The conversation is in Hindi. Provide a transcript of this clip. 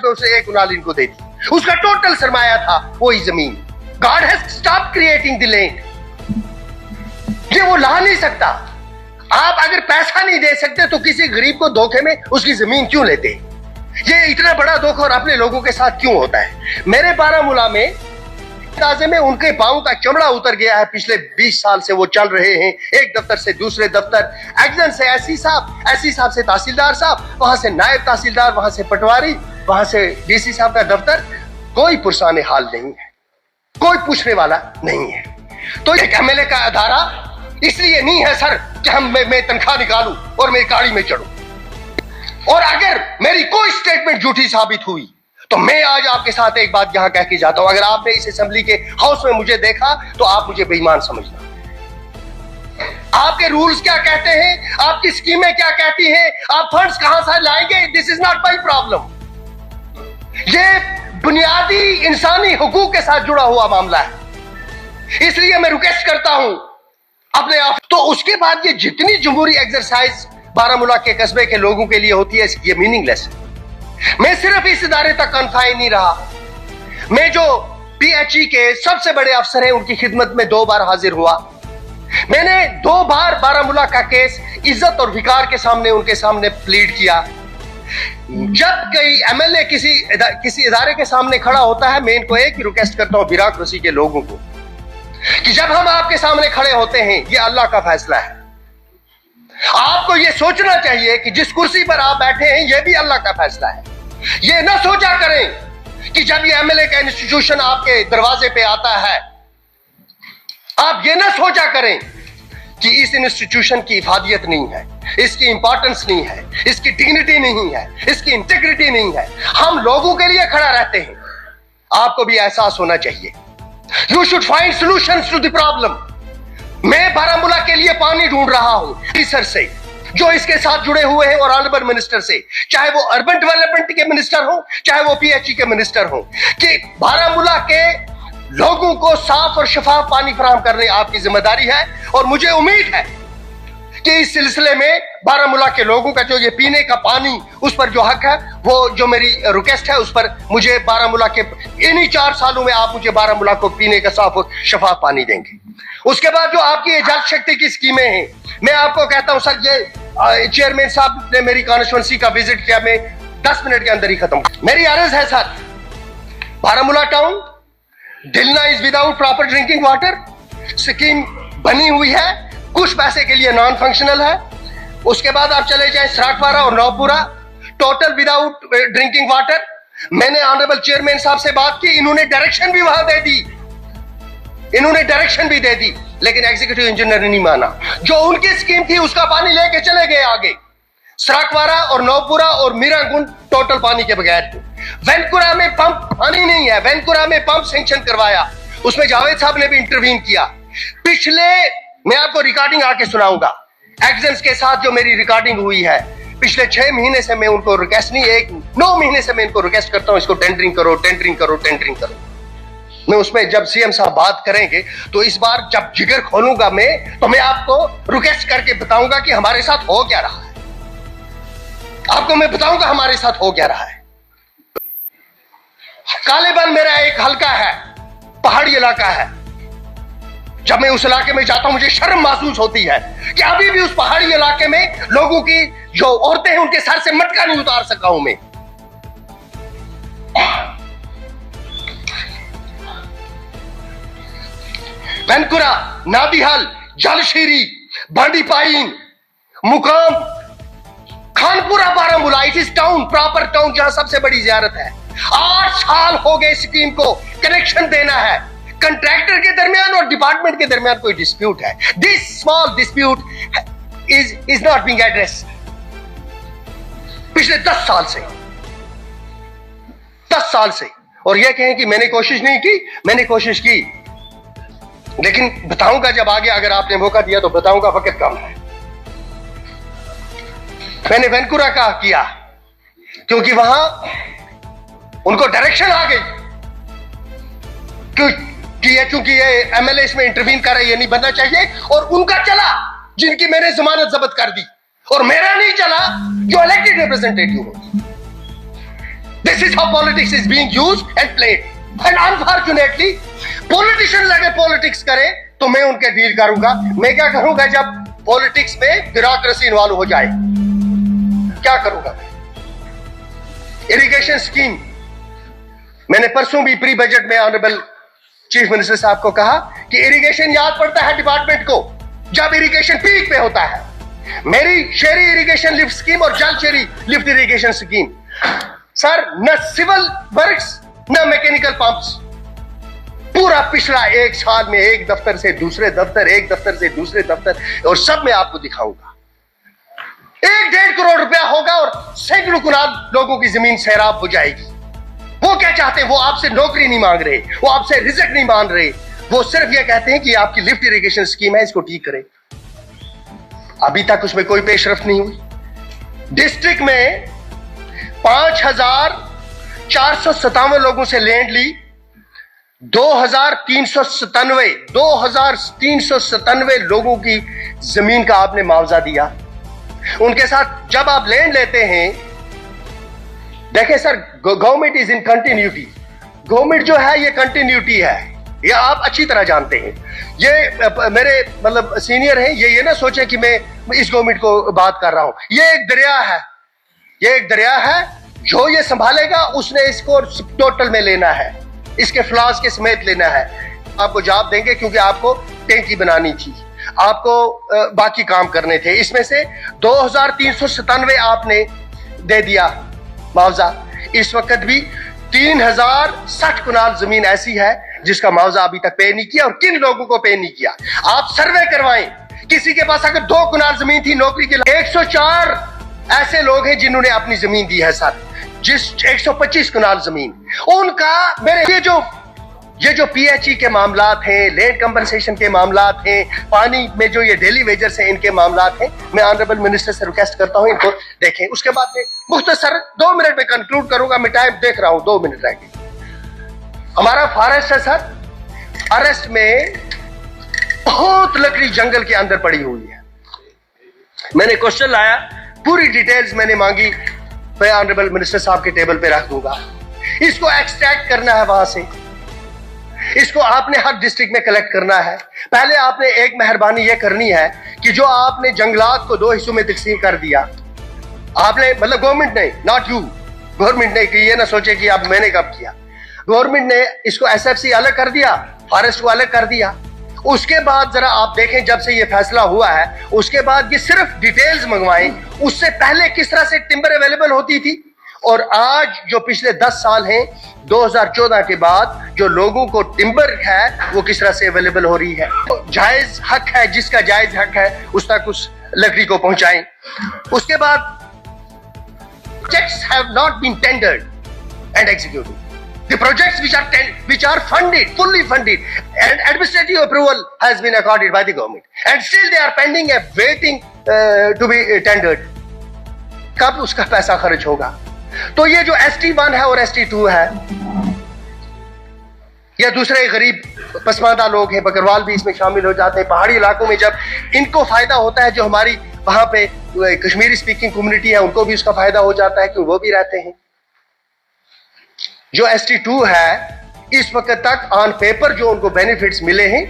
में उसने 1 उनाल इनको दे दी। उसका टोटल सरमाया था वही जमीन। God has stop creating the land. ये वो ला नहीं सकता। आप अगर पैसा नहीं दे सकते तो किसी गरीब को धोखे में उसकी जमीन क्यों लेते? ये इतना बड़ा धोखा और अपने लोगों के साथ क्यों होता है? मेरे बारामूला में ताजे में उनके पांव का चमड़ा उतर गया है। पिछले 20 साल से वो चल रहे हैं, एक दफ्तर से दूसरे दफ्तर, एक्शन से एससी साहब से तहसीलदार साहब, वहां से नायब तहसीलदार, वहां से पटवारी, वहां से डीसी साहब का दफ्तर। कोई पुरसाने हाल नहीं है, कोई पूछने वाला नहीं है। तो एक एमएलए का अदारा इसलिए नहीं है सर कि मैं तनख्वाह निकालूं और मैं गाड़ी में चढ़ूं। और अगर मेरी कोई स्टेटमेंट झूठी साबित हुई तो मैं आज आपके साथ एक बात यहां कह के जाता हूं। अगर आपने इस असेंबली के हाउस में मुझे देखा तो आप मुझे बेईमान समझना। आपके रूल्स क्या कहते हैं, आपकी स्कीमें क्या कहती हैं, आप फंड्स कहां से लाएंगे, this is not my problem. ये बुनियादी इंसानी हुकूक के साथ जुड़ा हुआ मामला है। इसलिए मैं रिक्वेस्ट करता हूं अपने आप। तो उसके बाद ये जितनी जमहूरी एक्सरसाइज बारामूला के कस्बे के लोगों के लिए होती है, ये मीनिंगलेस है। मैं सिर्फ इस इदारे तक कन्फाइन नहीं रहा, मैं जो पीएचई के सबसे बड़े अफसर हैं उनकी खिदमत में 2 बार हाजिर हुआ। मैंने 2 बार बारामूला का केस इज्जत और विकार के सामने उनके सामने प्लीड किया। जब कोई एमएलए किसी इदारे के सामने खड़ा होता है, मैं इनको एक ही रिक्वेस्ट करता हूं ब्यूरोक्रेसी के लोगों को कि जब हम आपके सामने खड़े होते हैं, ये अल्लाह का फैसला है। आपको यह सोचना चाहिए कि जिस कुर्सी पर आप बैठे हैं यह भी अल्लाह का फैसला है। यह ना सोचा करें कि जब यह एमएलए का इंस्टीट्यूशन आपके दरवाजे पे आता है, आप यह ना सोचा करें कि इस इंस्टीट्यूशन की इफादियत नहीं है, इसकी इंपॉर्टेंस नहीं है, इसकी डिग्निटी नहीं है, इसकी इंटीग्रिटी नहीं है। हम लोगों के लिए खड़ा रहते हैं। आपको भी एहसास होना चाहिए। You should find solutions to the problem. मैं बारामूला के लिए पानी ढूंढ रहा हूं सर से, जो इसके साथ जुड़े हुए हैं, और ऑनरेबल मिनिस्टर से, चाहे वो अर्बन डेवलपमेंट के मिनिस्टर हो, चाहे वो पीएचई के मिनिस्टर हो, कि बारामूला के लोगों को साफ और शफाफ पानी फराहम करने आपकी जिम्मेदारी है। और मुझे उम्मीद है कि इस सिलसिले में बारामूला के लोगों का जो ये पीने का पानी, उस पर जो हक है, वो जो मेरी रिक्वेस्ट है, उस पर मुझे बारामूला के इन्हीं 4 सालों में आप मुझे बारामूला को पीने का साफ और शफाफ पानी देंगे। उसके बाद जो आपकी जल शक्ति की स्कीमें हैं, मैं आपको कहता हूं सर, ये चेयरमैन साहब ने मेरी कॉन्स्टिट्यूंसी का विजिट किया, मैं 10 मिनट के अंदर ही खत्म। मेरी अर्ज है sir, Baramulla town Delina is without proper drinking water scheme बनी हुई है, कुछ पैसे के लिए नॉन फंक्शनल है। उसके बाद आप चले जाएं सराटवाड़ा और नौपुरा, टोटल विदाउट ड्रिंकिंग वाटर। मैंने ऑनरेबल चेयरमैन साहब से बात की, इन्होंने डायरेक्शन भी वहां दे दी, लेकिन एग्जीक्यूटिव इंजीनियर ने नहीं माना। जो उनकी स्कीम थी उसका पानी लेके चले गए आगे। सराटवाड़ा और नौपुरा और मीरागुंड टोटल पानी के बगैर थे। वैनकुरा में पंप पानी नहीं है, वैनकुरा में पंप सैंक्शन करवाया, उसमें जावेद साहब ने भी इंटरवीन किया। पिछले, मैं आपको रिकॉर्डिंग आके सुनाऊंगा, एक्शंस के साथ जो मेरी रिकॉर्डिंग हुई है, पिछले 6 महीने से मैं उनको रिक्वेस्ट नहीं, 9 महीने से मैं इनको रिक्वेस्ट करता हूं, इसको टेंडरिंग करो। मैं उसमें जब सीएम साहब बात करेंगे तो इस बार जब जिगर खोलूंगा मैं, तो मैं आपको रिक्वेस्ट करके बताऊंगा कि हमारे साथ हो क्या रहा है। आपको मैं बताऊंगा हमारे साथ हो क्या रहा है। कालेबन मेरा एक हल्का है, पहाड़ी इलाका है। जब मैं उस इलाके में जाता हूं मुझे शर्म महसूस होती है कि अभी भी उस पहाड़ी इलाके में लोगों की जो औरतें हैं उनके सर से मटका नहीं उतार सका हूं मैं। वैनकुरा, नादिहाल, जलशीरी, बांडीपाइन, मुकाम, Khanpura, Baramulla, it is town, proper town, जहां सबसे बड़ी जियारत है। 8 साल हो गए स्कीम को कनेक्शन देना है। कंट्रैक्टर के दरमियान और डिपार्टमेंट के दरमियान कोई डिस्प्यूट है। This small dispute is not being addressed पिछले 10 साल से। और यह कहें कि मैंने कोशिश नहीं की, मैंने कोशिश की, लेकिन बताऊंगा जब आगे, अगर आपने मौका दिया तो बताऊंगा, वक्त कम है। मैंने वैनकुरा का किया क्योंकि वहां उनको डायरेक्शन आ गई क्योंकि ये एमएलए इसमें इंटरवीन कर रहा है, ये नहीं बनना चाहिए। और उनका चला जिनकी मैंने जमानत जब्त कर दी, और मेरा नहीं चला जो इलेक्टेड रिप्रेजेंटेटिव हो। This This is how politics is being used and played. And unfortunately, politicians अगर politics करें तो मैं उनके डील करूंगा। मैं क्या करूंगा जब पॉलिटिक्स में ब्यूरोक्रेसी इन्वॉल्व हो जाए? क्या करूंगा मैं? इरिगेशन स्कीम, मैंने परसों भी प्री बजट में ऑनरेबल चीफ मिनिस्टर साहब को कहा कि इरिगेशन याद पड़ता है डिपार्टमेंट को जब इरिगेशन पीक पे होता है। मेरी शहरी इरिगेशन लिफ्ट स्कीम और जल शहरी लिफ्ट इरिगेशन स्कीम, सर न सिविल वर्क्स न मैकेनिकल पंप्स, पूरा पिछला एक साल में एक दफ्तर से दूसरे दफ्तर, एक दफ्तर से दूसरे दफ्तर, और सब मैं आपको दिखाऊंगा। 1-1.5 करोड़ रुपया होगा और सैकड़ों कुनाल लोगों की जमीन सैराब हो जाएगी। वो क्या चाहते हैं? वो आपसे नौकरी नहीं मांग रहे, वो आपसे रिजक नहीं मांग रहे, वो सिर्फ ये कहते हैं कि आपकी लिफ्ट इरिगेशन स्कीम है, इसको ठीक करें। अभी तक उसमें कोई पेशरफ्त नहीं हुई। डिस्ट्रिक्ट में 5,457 लोगों से लैंड ली, 2,397 लोगों की जमीन का आपने मुआवजा दिया। उनके साथ जब आप लैंड लेते हैं, देखें sir, government is in continuity. Government जो है ये कंटिन्यूटी है, ये आप अच्छी तरह जानते हैं। ये मेरे मतलब सीनियर हैं, ये ना सोचे कि मैं इस गवर्नमेंट को बात कर रहा हूं। ये एक दरिया है, ये एक दरिया है, जो ये संभालेगा उसने इसको टोटल में लेना है, इसके फ्लॉज के समेत लेना है। आपको जवाब देंगे क्योंकि आपको टैंकी बनानी थी, आपको बाकी काम करने थे। इसमें से 2,397 आपने दे दिया मुआवजा। इस वक्त भी 3,060 कुनाल जमीन ऐसी है जिसका मुआवजा अभी तक पे नहीं किया, और किन लोगों को पे नहीं किया। आप सर्वे करवाएं, किसी के पास अगर 2 कुनाल जमीन थी नौकरी के लिए, 104 ऐसे लोग हैं जिन्होंने अपनी जमीन दी है सर, जिस 125 कुनाल जमीन उनका। मेरे ये जो पीएचई के मामलात हैं, लैंड कंपनसेशन के मामलात हैं, पानी में जो ये डेली वेजर्स हैं, इनके मामलात हैं, मैं ऑनरेबल मिनिस्टर से रिक्वेस्ट करता हूं इनको देखें। उसके बाद में मुख्तसर 2 मिनट में कंक्लूड करूंगा, मैं टाइम देख रहा हूं, 2 मिनट रह गए। हमारा फॉरेस्ट है सर, फॉरेस्ट में बहुत लकड़ी जंगल के अंदर पड़ी हुई है। मैंने क्वेश्चन लाया, पूरी डिटेल्स मैंने मांगी, मैं ऑनरेबल मिनिस्टर साहब के टेबल पे रख दूंगा। इसको एक्सट्रैक्ट करना है वहां से, इसको आपने हर डिस्ट्रिक्ट में कलेक्ट करना है। पहले आपने एक मेहरबानी ये करनी है कि जो आपने जंगलात को 2 हिस्सों में तकसीम कर दिया, आपने मतलब गवर्नमेंट ने, नॉट यू, गवर्नमेंट ने, कि ये ना सोचे कि आप मैंने कब किया। गवर्नमेंट ने इसको एसएफसी अलग कर दिया, फॉरेस्ट को अलग कर दिया। उसके बाद जरा आप देखें, जब से ये फैसला हुआ है उसके बाद ये सिर्फ डिटेल्स मंगवाएं, उससे पहले किस तरह से टिम्बर अवेलेबल होती थी, और आज जो पिछले 10 साल हैं 2014 के बाद जो लोगों को टिम्बर है वो किस तरह से अवेलेबल हो रही है। तो जायज हक है, जिसका जायज हक है उस तक उस लकड़ी को पहुंचाएं। उसके बाद projects have not been tendered and executed. The projects which are funded, fully funded, and administrative approval has been accorded by the government, and still they are pending and waiting to be tendered. कब उसका पैसा खर्च होगा? तो ये जो ST1 है और ST2 है, या दूसरे गरीब पसमानदा लोग हैं, बकरवाल भी इसमें शामिल हो जाते हैं। पहाड़ी इलाकों में जब इनको फायदा होता है, जो हमारी वहां पे कश्मीरी स्पीकिंग कम्युनिटी है, उनको भी उसका फायदा हो जाता है क्योंकि वो भी रहते हैं। जो ST2 है, इस वक्त तक ऑन पेपर जो उनको बेनिफिट्स मिले हैं